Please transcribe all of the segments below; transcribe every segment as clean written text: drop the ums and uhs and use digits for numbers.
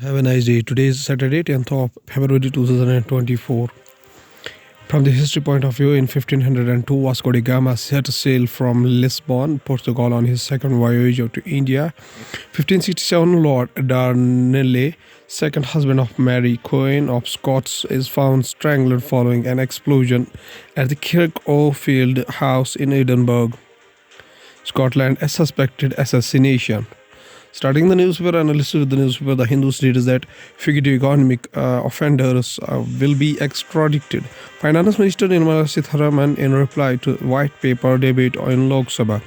Have a nice day. Today is Saturday, 10th of February 2024. From the history point of view, in 1502, Vasco da Gama set sail from Lisbon, Portugal, on his second voyage to India. 1567, Lord Darnley, second husband of Mary, Queen of Scots, is found strangled following an explosion at the Kirkofield House in Edinburgh, Scotland, a suspected assassination. Starting the newspaper analysis with the newspaper, The Hindu states that fugitive economic offenders will be extradited. Finance Minister Nirmala Sitharaman, in reply to white paper debate in Lok Sabha,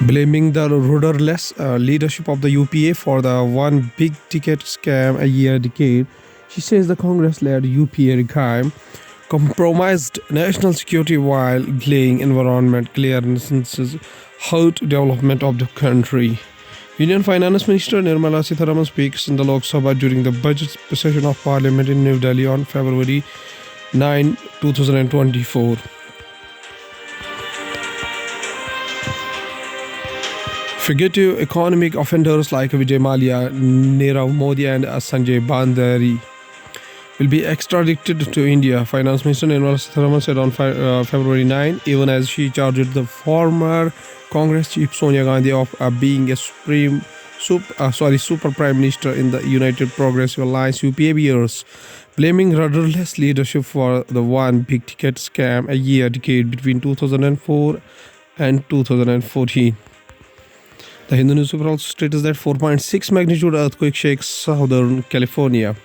blaming the rudderless leadership of the UPA for the one big ticket scam a year decade, she says the Congress-led UPA regime compromised national security while delaying environment clearances, hurt development of the country. Union Finance Minister Nirmala Sitharaman speaks in the Lok Sabha during the budget session of Parliament in New Delhi on February 9, 2024. Fugitive economic offenders like Vijay Mallya, Nirav Modi and Sanjay Bandari will be extradited to India, Finance Minister Nirmala Sitharaman said on February 9, even as she charged the former Congress chief Sonia Gandhi of being a super prime minister in the United Progressive Alliance UPA years, blaming rudderless leadership for the one big ticket scam a year decade between 2004 and 2014. The Hindu newspaper also states that 4.6 magnitude earthquake shakes southern California.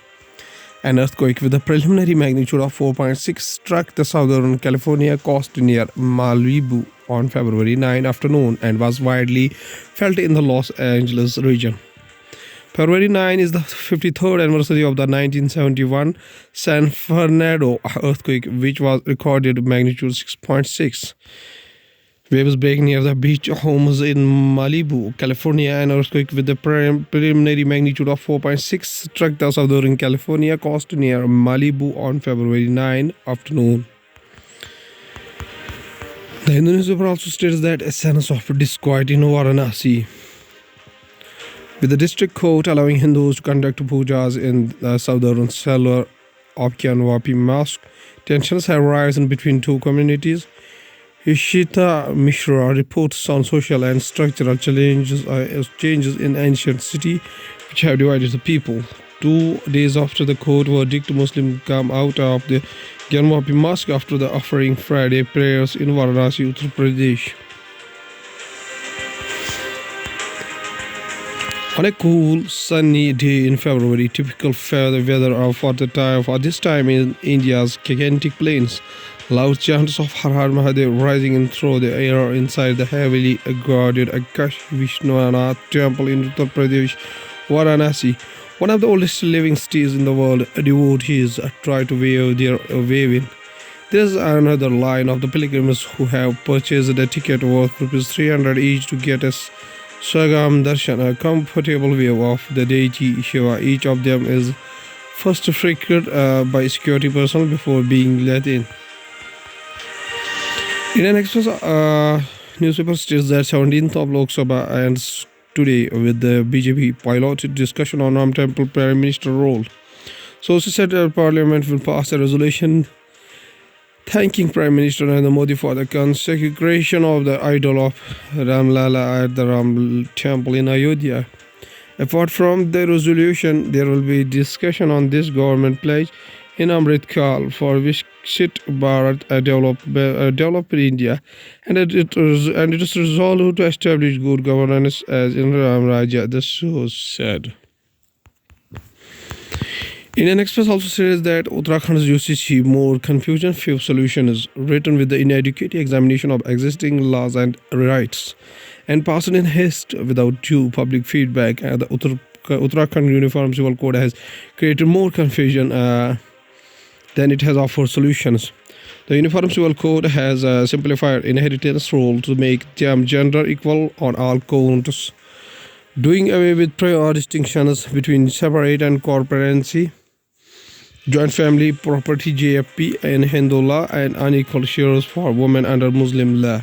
An earthquake with a preliminary magnitude of 4.6 struck the southern California coast near Malibu on February 9 afternoon and was widely felt in the Los Angeles region. February 9 is the 53rd anniversary of the 1971 San Fernando earthquake, which was recorded magnitude 6.6. Waves break near the beach homes in Malibu, California. An earthquake with a preliminary magnitude of 4.6 struck the southern California coast near Malibu on February 9 afternoon. The Hindu newspaper also states that a sense of disquiet in Varanasi, with the district court allowing Hindus to conduct pujas in the southern cellar of Gyanvapi Mosque, tensions have risen between two communities. Ishita Mishra reports on social and structural changes in ancient city which have divided the people. 2 days after the court verdict, Muslims come out of the Gyanvapi Mosque after the offering Friday prayers in Varanasi, Uttar Pradesh. On a cool, sunny day in February, typical weather for this time in India's gigantic plains, loud chants of Har Har Mahadev rising through the air inside the heavily guarded Kashi Vishwanath temple in Uttar Pradesh, Varanasi, one of the oldest living cities in the world. Devotees try to wave their way in. There is another line of the pilgrims who have purchased a ticket worth ₹300 each to get a Swagam Darshan, a comfortable view of the deity Shiva. Each of them is first flickered by security personnel before being let in. Indian Express newspaper states that 17th of Lok Sabha ends today with the BJP piloted discussion on Ram Temple Prime Minister role. Sources said that Parliament will pass a resolution thanking Prime Minister Narendra Modi for the consecration of the idol of Ram Lala at the Ram Temple in Ayodhya. Apart from the resolution, there will be discussion on this government pledge in Amrit Kal for Viksit Bharat, developed India, and it is resolved to establish good governance as in Ram Rajya, the source said. Indian Express also says that Uttarakhand's UCC more confusion few solution is written with the inadequate examination of existing laws and rights and passed in haste without due public feedback. The Uttarakhand Uniform Civil Code has created more confusion than it has offered solutions. The Uniform Civil Code has simplified inheritance rule to make them gender equal on all counts, doing away with prior distinctions between separate and corporacy, joint family property JFP in Hindu law, and unequal shares for women under Muslim law.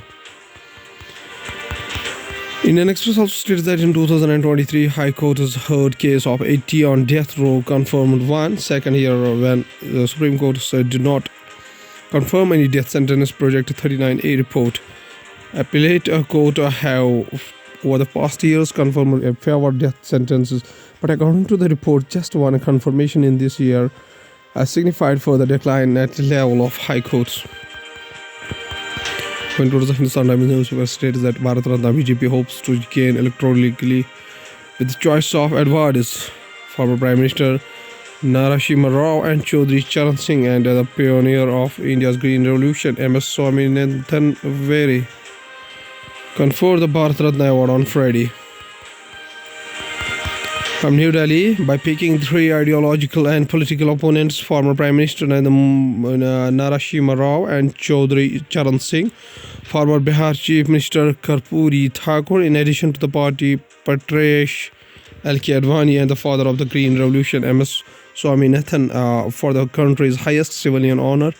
Indian Express also states that in 2023, High Court has heard case of 80 on death row confirmed one. Second year when the Supreme Court said did not confirm any death sentence. Project 39A report. Appellate court have over the past years confirmed a fewer death sentences, but according to the report, just one confirmation in this year has signified further decline at the level of High Courts. When to the Hindustan Times newspaper states that Bharat Ratna BJP hopes to gain electorally with the choice of advisors, former Prime Minister Narasimha Rao and Chaudhry Charan Singh, and the pioneer of India's Green Revolution, MS Swaminathan Very, conferred the Bharat Ratna award on Friday. From New Delhi, by picking three ideological and political opponents, former Prime Minister Narasimha Rao and Chaudhry Charan Singh, former Bihar Chief Minister Karpuri Thakur, in addition to the party Patrish L.K. Advani and the father of the Green Revolution, MS Swaminathan, for the country's highest civilian honor,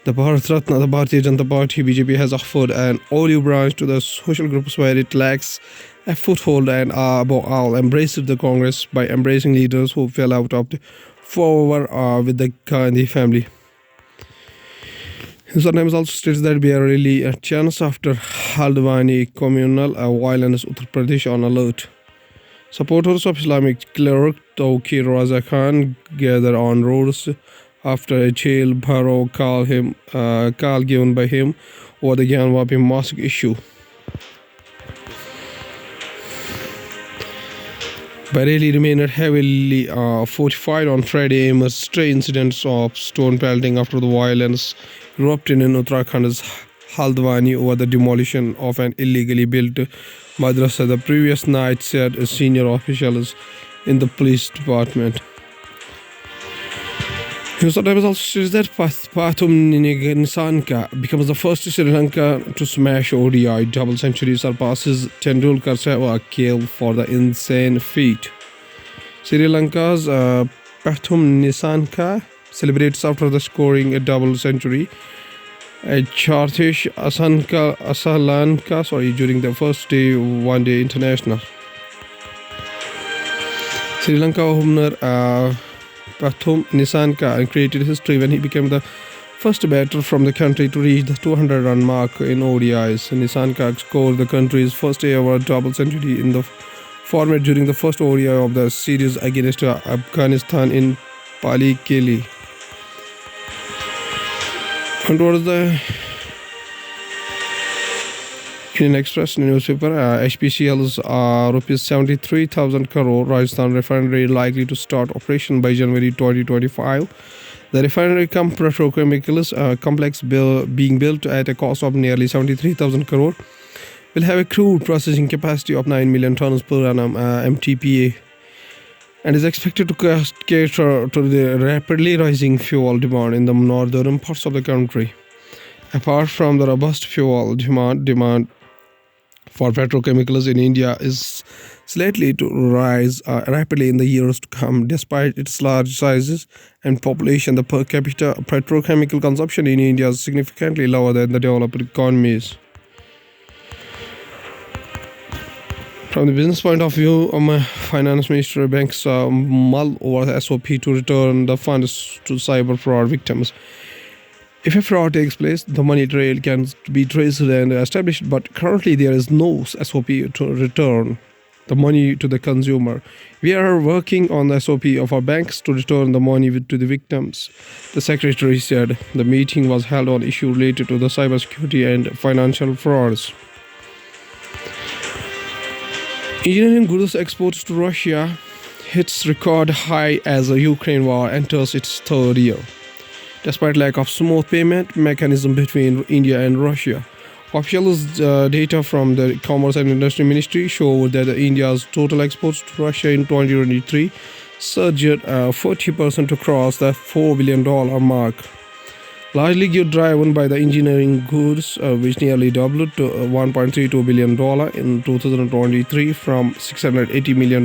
the Bharat Ratna, the Bharatiya Janata Party BJP has offered an olive branch to the social groups where it lacks a foothold and above all embraced the Congress by embracing leaders who fell out of the favor with the Gandhi family. Sometimes also states that we are really a chance after Haldwani communal violence, Uttar Pradesh on alert. Supporters of Islamic cleric Tawqir Raza Khan gather on roads after a jail borough call given by him over the Gyanvapi mosque issue. Bareilly remained heavily fortified on Friday amid stray incidents of stone pelting after the violence erupted in Uttarakhand's Haldwani over the demolition of an illegally built madrasa the previous night, said senior officials in the police department. Sometimes also says that Pathum Nisanka becomes the first Sri Lanka to smash ODI double century, surpasses Tendulkar Sehwag for the insane feat. Sri Lanka's Pathum Nisanka celebrates after the scoring a double century at Charthesh Asalanka during the first day one-day international. Sri Lanka opener Pathum Nisanka created history when he became the first batter from the country to reach the 200-run mark in ODIs. Nisanka scored the country's first ever double century in the format during the first ODI of the series against Afghanistan in Pali-Keli. And towards the Indian Express newspaper, HPCL's rupees 73,000 crore Rajasthan refinery likely to start operation by January 2025. The refinery petrochemicals complex being built at a cost of nearly 73,000 crore will have a crude processing capacity of 9 million tons per annum MTPA, and is expected to cater to the rapidly rising fuel demand in the northern parts of the country. Apart from the robust fuel demand for petrochemicals in India is slightly to rise rapidly in the years to come. Despite its large sizes and population, the per capita petrochemical consumption in India is significantly lower than the developed economies. From the business point of view, Finance Minister banks mull over the SOP to return the funds to cyber fraud victims. If a fraud takes place, the money trail can be traced and established, but currently there is no SOP to return the money to the consumer. We are working on the SOP of our banks to return the money to the victims, the secretary said. The meeting was held on issues related to the cybersecurity and financial frauds. Engineering goods exports to Russia hits record high as the Ukraine war enters its third year. Despite lack of smooth payment mechanism between India and Russia, official data from the Commerce and Industry Ministry showed that India's total exports to Russia in 2023 surged 40% to cross the $4 billion mark, largely driven by the engineering goods, which nearly doubled to $1.32 billion in 2023 from $680 million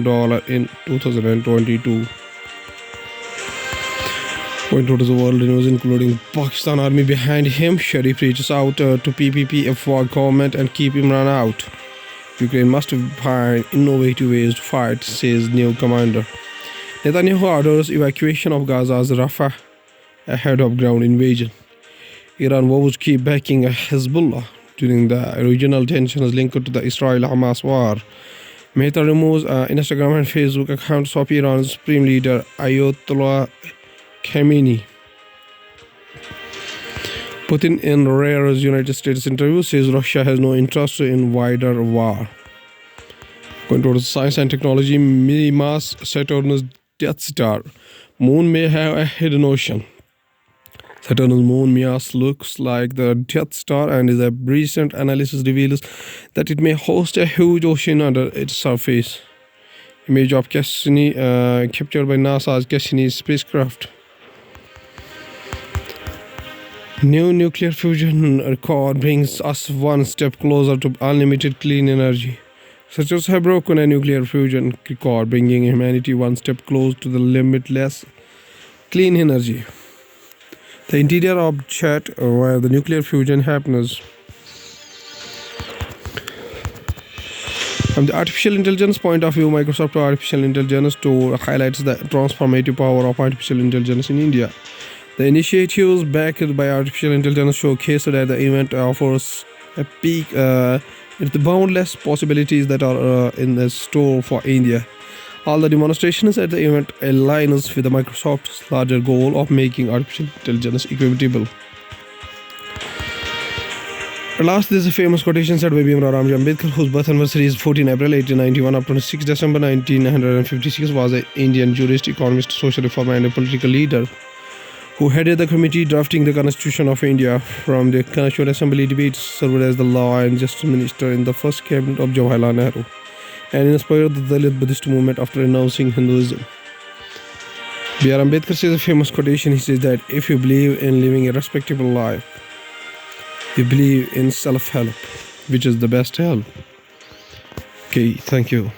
in 2022. Going to the world news, including Pakistan army behind him, Sharif reaches out to PPP, FWA government and keep Imran out. Ukraine must find innovative ways to fight, says new commander. Netanyahu orders evacuation of Gaza's Rafah ahead of ground invasion. Iran vows keep backing Hezbollah during the regional tensions linked to the Israel-Hamas war. Mehta removes Instagram and Facebook accounts of Iran's supreme leader Ayatollah Khamenei. Putin, in rare United States interview, says Russia has no interest in wider war. Going towards science and technology, mass Saturn's Death Star. Moon may have a hidden ocean. Saturn's moon mass looks like the Death Star, and a recent analysis reveals that it may host a huge ocean under its surface. Image of Cassini captured by NASA's Cassini spacecraft. New nuclear fusion record brings us one step closer to unlimited clean energy. Researchers have broken a nuclear fusion record, bringing humanity one step closer to the limitless clean energy. The interior object where the nuclear fusion happens. From the artificial intelligence point of view, Microsoft Artificial Intelligence Tool highlights the transformative power of artificial intelligence in India. The initiatives backed by artificial intelligence showcased at the event offers a peek at the boundless possibilities that are in the store for India. All the demonstrations at the event aligns with the Microsoft's larger goal of making artificial intelligence equitable. At last, there is a famous quotation said by Bhimrao Ramji Ambedkar, whose birth anniversary is 14 April 1891, up to 6 December 1956, was an Indian jurist, economist, social reformer, and a political leader who headed the committee drafting the Constitution of India. From the Constituent Assembly debates, served as the Law and Justice Minister in the first cabinet of Jawaharlal Nehru, and inspired the Dalit Buddhist movement after renouncing Hinduism. B.R. Ambedkar says a famous quotation. He says that if you believe in living a respectable life, you believe in self-help, which is the best help. Okay, thank you.